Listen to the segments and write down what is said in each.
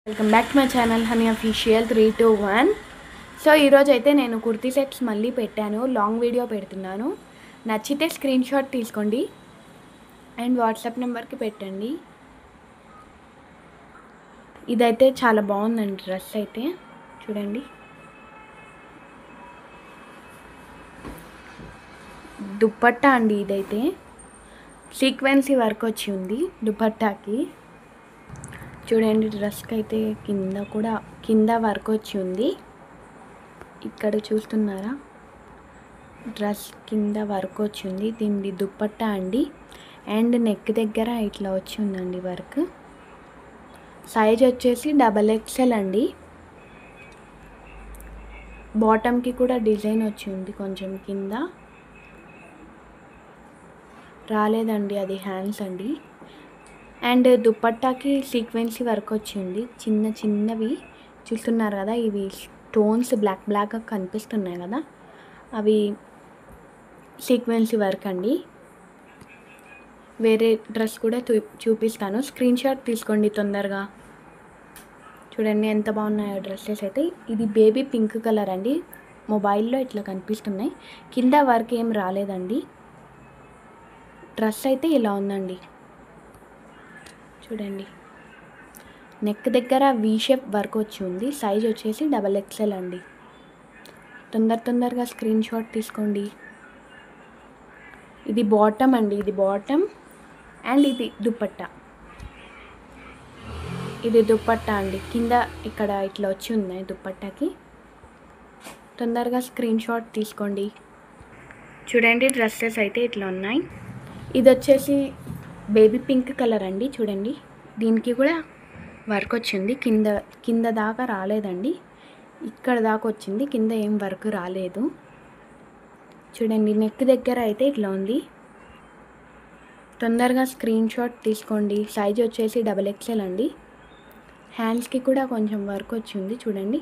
Welcome back to my channel honey official 321. So ఈరోజు అయితే నేను కుర్తీ సెట్స్ మళ్ళీ పెట్టాను, లాంగ్ వీడియో పెడుతున్నాను. నచ్చితే స్క్రీన్ షాట్ తీసుకోండి అండ్ వాట్సాప్ నెంబర్కి పెట్టండి. ఇదైతే చాలా బాగుందండి డ్రెస్ అయితే చూడండి. దుప్పట్టా అండి, ఇదైతే సీక్వెన్సీ వర్క్ వచ్చి ఉంది దుపట్టాకి. చూడండి డ్రెస్కి అయితే కింద వర్క్ వచ్చి ఉంది. ఇక్కడ చూస్తున్నారా, డ్రెస్ కింద వర్క్ వచ్చి ఉంది. దీన్ని దుప్పట్టా అండి. అండ్ నెక్ దగ్గర ఇట్లా వచ్చి ఉందండి వర్క్. సైజ్ వచ్చేసి XXL అండి. బాటమ్కి కూడా డిజైన్ వచ్చి ఉంది, కొంచెం కింద రాలేదండి, అది హ్యాండ్స్ అండి. అండ్ దుపట్టాకి సీక్వెన్సీ వర్క్ వచ్చింది, చిన్నవి చూస్తున్నారు కదా. ఇవి స్టోన్స్ బ్లాక్గా కనిపిస్తున్నాయి కదా, అవి సీక్వెన్సీ వర్క్ అండి. వేరే డ్రెస్ కూడా చూపిస్తాను, స్క్రీన్ షాట్ తీసుకోండి తొందరగా. చూడండి ఎంత బాగున్నాయో డ్రెస్సెస్ అయితే. ఇది బేబీ పింక్ కలర్ అండి, మొబైల్లో ఇట్లా కనిపిస్తున్నాయి. కింద వర్క్ ఏం రాలేదండి. డ్రెస్ అయితే ఇలా ఉందండి చూడండి. నెక్ దగ్గర వీ షేప్ వర్క్ వచ్చి ఉంది. సైజ్ వచ్చేసి XXL అండి. తొందరగా స్క్రీన్ షాట్ తీసుకోండి. ఇది బాటమ్ అండి, ఇది బాటమ్. అండ్ ఇది దుపట్టా, అండి. కింద ఇక్కడ ఇట్లా వచ్చి ఉన్నాయి దుపట్టాకి. తొందరగా స్క్రీన్ షాట్ తీసుకోండి. చూడండి డ్రెస్సెస్ అయితే ఇట్లా ఉన్నాయి. ఇది వచ్చేసి బేబీ పింక్ కలర్ అండి. చూడండి దీనికి కూడా వర్క్ వచ్చింది. కింద దాకా రాలేదండి, ఇక్కడ దాకా వచ్చింది. కింద ఏం వర్క్ రాలేదు. చూడండి నెక్ దగ్గర అయితే ఇట్లా ఉంది. తొందరగా స్క్రీన్ షాట్ తీసుకోండి. సైజ్ వచ్చేసి XXL అండి. హ్యాండ్స్కి కూడా కొంచెం వర్క్ వచ్చింది చూడండి.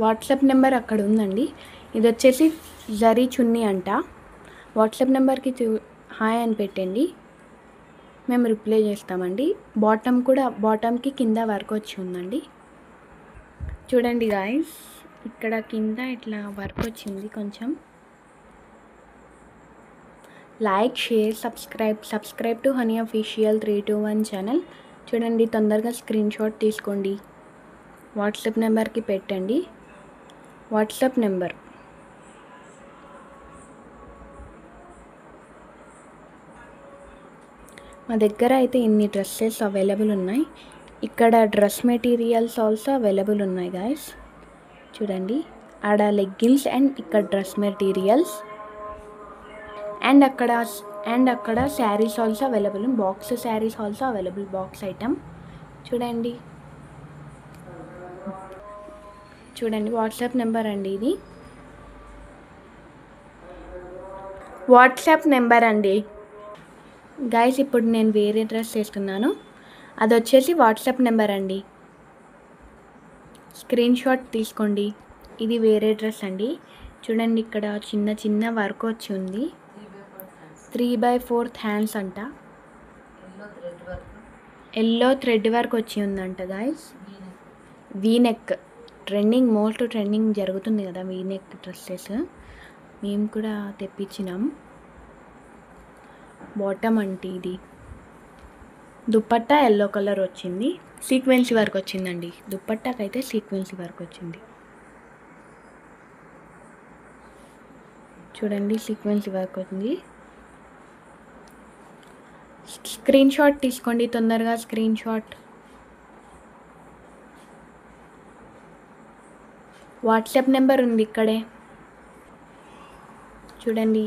వాట్సాప్ నెంబర్ అక్కడ ఉందండి. ఇది వచ్చేసి జరీ చున్నీ అంట. వాట్సాప్ నెంబర్కి హాయ్ అని పెట్టండి, మేము రిప్లై చేస్తామండి. బాటమ్కి కింద వర్క్ వచ్చి ఉందండి. చూడండి గాయ్స్, ఇక్కడ కింద ఇట్లా వర్క్ వచ్చింది కొంచెం. Like, share, subscribe to honey official 321 channel. చూడండి తొందరగా స్క్రీన్ షాట్ తీసుకోండి, వాట్సాప్ నెంబర్కి పెట్టండి. వాట్సాప్ నెంబర్ మా దగ్గర అయితే ఇన్ని డ్రెస్సెస్ అవైలబుల్ ఉన్నాయి. ఇక్కడ డ్రెస్ మెటీరియల్స్ ఆల్సో అవైలబుల్ ఉన్నాయి గాయస్. చూడండి ఆడ లెగ్గిన్స్ అండ్ ఇక్కడ డ్రెస్ మెటీరియల్స్. అండ్ అక్కడ saris also available. Box saris also available, box item. చూడండి వాట్సాప్ నెంబర్ అండి, ఇది వాట్సాప్ నెంబర్ అండి గైస్. ఇప్పుడు నేను వేరే డ్రెస్ వేస్తున్నాను, అది వచ్చేసి వాట్సాప్ నెంబర్ అండి. స్క్రీన్ షాట్ తీసుకోండి. ఇది వేరే డ్రెస్ అండి. చూడండి ఇక్కడ చిన్న వర్క్ వచ్చి ఉంది. 3/4 హ్యాండ్స్ అంట. ఎల్లో థ్రెడ్ వర్క్ వచ్చి ఉందంట guys. V neck most trending జరుగుతుంది కదా వీ నెక్ డ్రెస్సెస్. మేము కూడా తెప్పించినాం. బాటమ్ అంటే ఇది. దుపట్టా ఎల్లో కలర్ వచ్చింది, సీక్వెన్సీ వర్క్ వచ్చిందండి. దుపట్టాకైతే సీక్వెన్సీ వర్క్ వచ్చింది. చూడండి సీక్వెన్సీ వర్క్ వచ్చింది. స్క్రీన్ షాట్ తీసుకోండి తొందరగా, స్క్రీన్ షాట్. వాట్సాప్ నెంబర్ ఉంది ఇక్కడే. చూడండి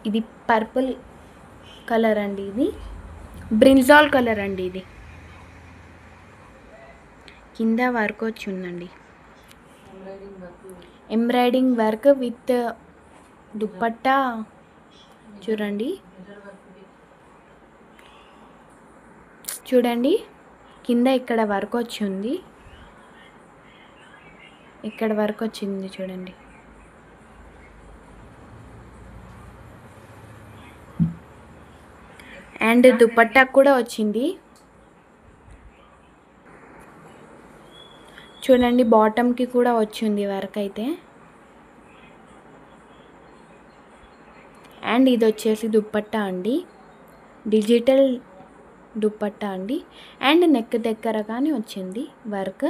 ఇది పర్పుల్ కలర్ అండి, ఇది బ్రింజాల్ కలర్ అండి. ఇది కింద వర్క్ వచ్చి ఉందండి, ఎంబ్రాయిడింగ్ వర్క్ విత్ దుపట్టా. చూడండి కింద ఇక్కడ వర్క్ వచ్చి ఉంది, ఇక్కడ వర్క్ వచ్చింది చూడండి. అండ్ దుపట్టా కూడా వచ్చింది. చూడండి బాటమ్కి కూడా వచ్చింది వర్క్ అయితే. అండ్ ఇది వచ్చేసి దుపట్టా అండి, డిజిటల్ దుపట్టా అండి. అండ్ నెక్ దగ్గర కానీ వచ్చింది వర్క్.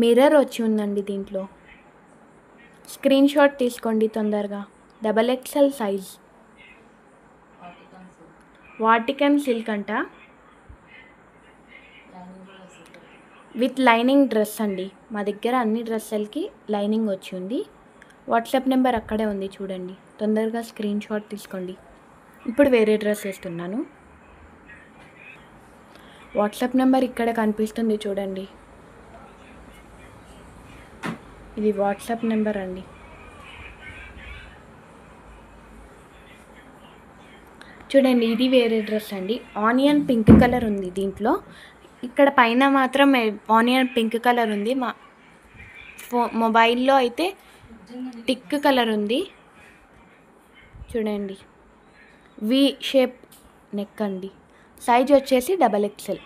మిర్రర్ వచ్చి ఉందండి దీంట్లో. స్క్రీన్ షాట్ తీసుకోండి తొందరగా. XXL సైజ్, వాటికన్ సిల్క్ అంట, విత్ లైనింగ్ డ్రెస్ అండి. మా దగ్గర అన్ని డ్రెస్సులకి లైనింగ్ వచ్చి ఉంది. వాట్సాప్ నెంబర్ అక్కడే ఉంది చూడండి, తొందరగా స్క్రీన్ షాట్ తీసుకోండి. ఇప్పుడు వేరే డ్రెస్ వేస్తున్నాను. వాట్సాప్ నెంబర్ ఇక్కడ కనిపిస్తుంది చూడండి, ఇది వాట్సాప్ నెంబర్ అండి. చూడండి ఇది వేరే డ్రెస్ అండి, ఆనియన్ పింక్ కలర్ ఉంది దీంట్లో. ఇక్కడ పైన మాత్రం ఆనియన్ పింక్ కలర్ ఉంది, మా మొబైల్లో అయితే టిక్ కలర్ ఉంది. చూడండి వి షేప్ నెక్ అండి, సైజ్ వచ్చేసి XXL.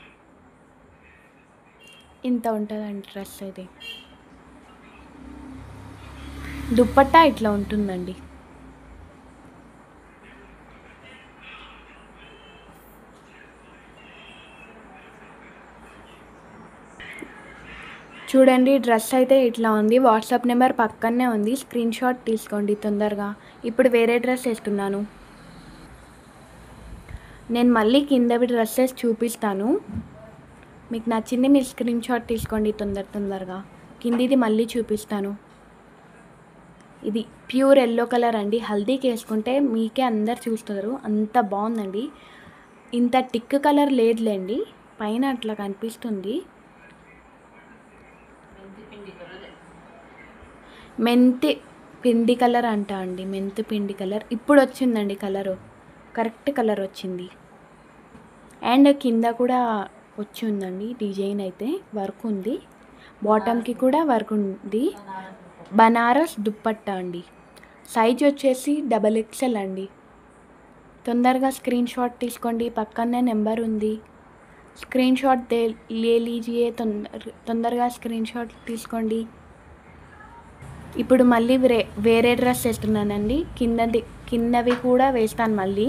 ఇంత ఉంటుందండి డ్రెస్ అయితే. దుపట్టా ఇట్లా ఉంటుందండి. చూడండి డ్రెస్ అయితే ఇట్లా ఉంది. వాట్సాప్ నెంబర్ పక్కనే ఉంది, స్క్రీన్ షాట్ తీసుకోండి తొందరగా. ఇప్పుడు వేరే డ్రెస్ వేస్తున్నాను. నేను మళ్ళీ కిందవి డ్రెస్సెస్ చూపిస్తాను, మీకు నచ్చింది మీరు స్క్రీన్ షాట్ తీసుకోండి తొందరగా. కిందిది మళ్ళీ చూపిస్తాను. ఇది ప్యూర్ ఎల్లో కలర్ అండి, హల్దీకి వేసుకుంటే మీకే అందరు చూస్తారు, అంత బాగుందండి. ఇంత టిక్ కలర్ లేదులేండి, పైన అట్లా కనిపిస్తుంది. మెంతి పిండి కలర్ అంట అండి, మెంతి పిండి కలర్. ఇప్పుడు వచ్చిందండి కలరు, కరెక్ట్ కలర్ వచ్చింది. అండ్ కింద కూడా వచ్చి ఉందండి డిజైన్ అయితే, వర్క్ ఉంది. బాటమ్కి కూడా వర్క్ ఉంది. బనారస్ దుపట్టా అండి, సైజ్ వచ్చేసి XXL అండి. తొందరగా స్క్రీన్ షాట్ తీసుకోండి, పక్కనే నెంబర్ ఉంది. స్క్రీన్ షాట్ లే లీజియే, తొందరగా స్క్రీన్ షాట్ తీసుకోండి. ఇప్పుడు మళ్ళీ వేరే డ్రెస్ వేస్తున్నానండి, కిందవి కూడా వేస్తాను మళ్ళీ.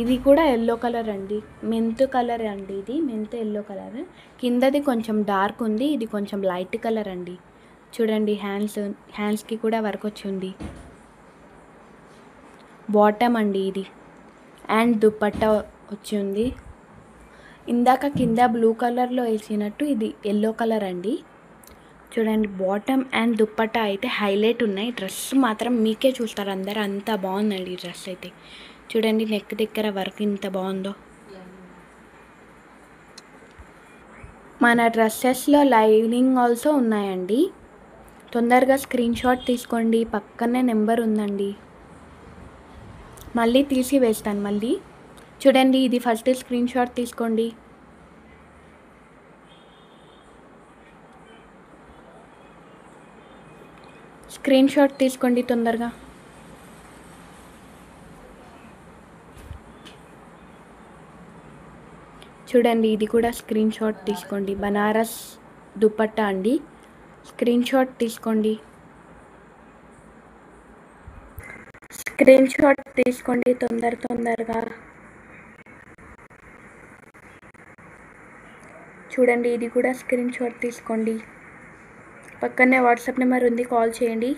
ఇది కూడా ఎల్లో కలర్ అండి, మెంతు కలర్ అండి, ఇది మెంతు ఎల్లో కలర్. కిందది కొంచెం డార్క్ ఉంది, ఇది కొంచెం లైట్ కలర్ అండి. చూడండి హ్యాండ్స్కి కూడా వర్క్ వచ్చి ఉంది. బాటమ్ అండి ఇది, అండ్ దుపట్టా వచ్చి ఉంది. ఇందాక కింద బ్లూ కలర్లో వేసినట్టు ఇది ఎల్లో కలర్ అండి. చూడండి బాటమ్ అండ్ దుపట్టా అయితే హైలైట్ ఉన్నాయి. డ్రెస్ మాత్రం మీకే చూస్తారు అందరు, అంత బాగుందండి ఈ డ్రెస్ అయితే. చూడండి నెక్ దగ్గర వర్క్ ఇంత బాగుందో. మన డ్రెస్సెస్లో లైనింగ్ ఆల్సో ఉన్నాయండి, తొందరగా స్క్రీన్ షాట్ తీసుకోండి, పక్కనే నెంబర్ ఉందండి. మళ్ళీ తీసి వేస్తాను మళ్ళీ. చూడండి ఇది ఫస్ట్ స్క్రీన్ షాట్ తీసుకోండి. స్క్రీన్ షాట్ తీసుకోండి తొందరగా. చూడండి ఇది కూడా స్క్రీన్ షాట్ తీసుకోండి, బనారస్ దుపట్టా అండి. స్క్రీన్ షాట్ తీసుకోండి, స్క్రీన్ షాట్ తీసుకోండి తొందరగా. చూడండి ఇది కూడా స్క్రీన్ షాట్ తీసుకోండి, పక్కనే వాట్సాప్ నెంబర్ ఉంది, కాల్ చేయండి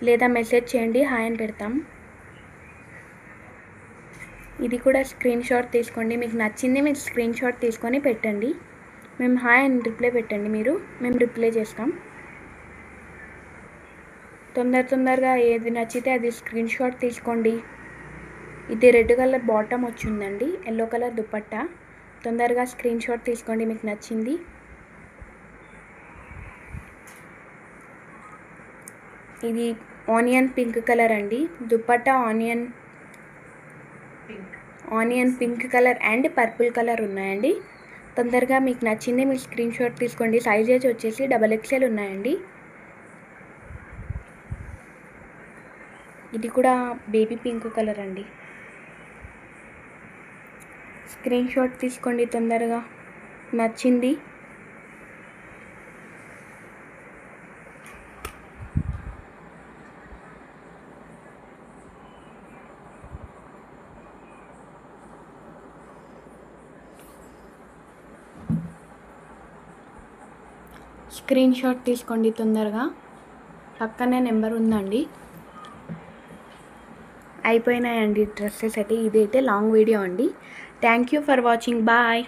లేదా మెసేజ్ చేయండి, హాయ్ అని పెడతాం. ఇది కూడా స్క్రీన్ షాట్ తీసుకోండి, మీకు నచ్చింది మీరు స్క్రీన్ షాట్ తీసుకొని పెట్టండి. మేము హాయ్ అని రిప్లై పెట్టండి, మేము రిప్లై చేస్తాం. తొందరగా ఏది నచ్చితే అది స్క్రీన్ షాట్ తీసుకోండి. ఇది రెడ్ కలర్ బాటమ్ వచ్చిందండి, ఎల్లో కలర్ దుపట్టా. తొందరగా స్క్రీన్ షాట్ తీసుకోండి మీకు నచ్చింది. ఇది ఆనియన్ పింక్ కలర్ అండి, dupatta onion pink colour and purple colour ఉన్నాయండి. తొందరగా మీకు నచ్చింది మీరు స్క్రీన్ షాట్ తీసుకోండి. సైజెస్ వచ్చేసి XXL ఉన్నాయండి. ఇది కూడా బేబీ పింక్ కలర్ అండి. స్క్రీన్ షాట్ తీసుకోండి తొందరగా, నచ్చింది. స్క్రీన్ షాట్ తీసుకోండి తొందరగా, పక్కనే నెంబర్ ఉందండి. అయిపోయినాయండి డ్రెస్సెస్ అయితే. ఇదైతే లాంగ్ వీడియో అండి. Thank you for watching. Bye.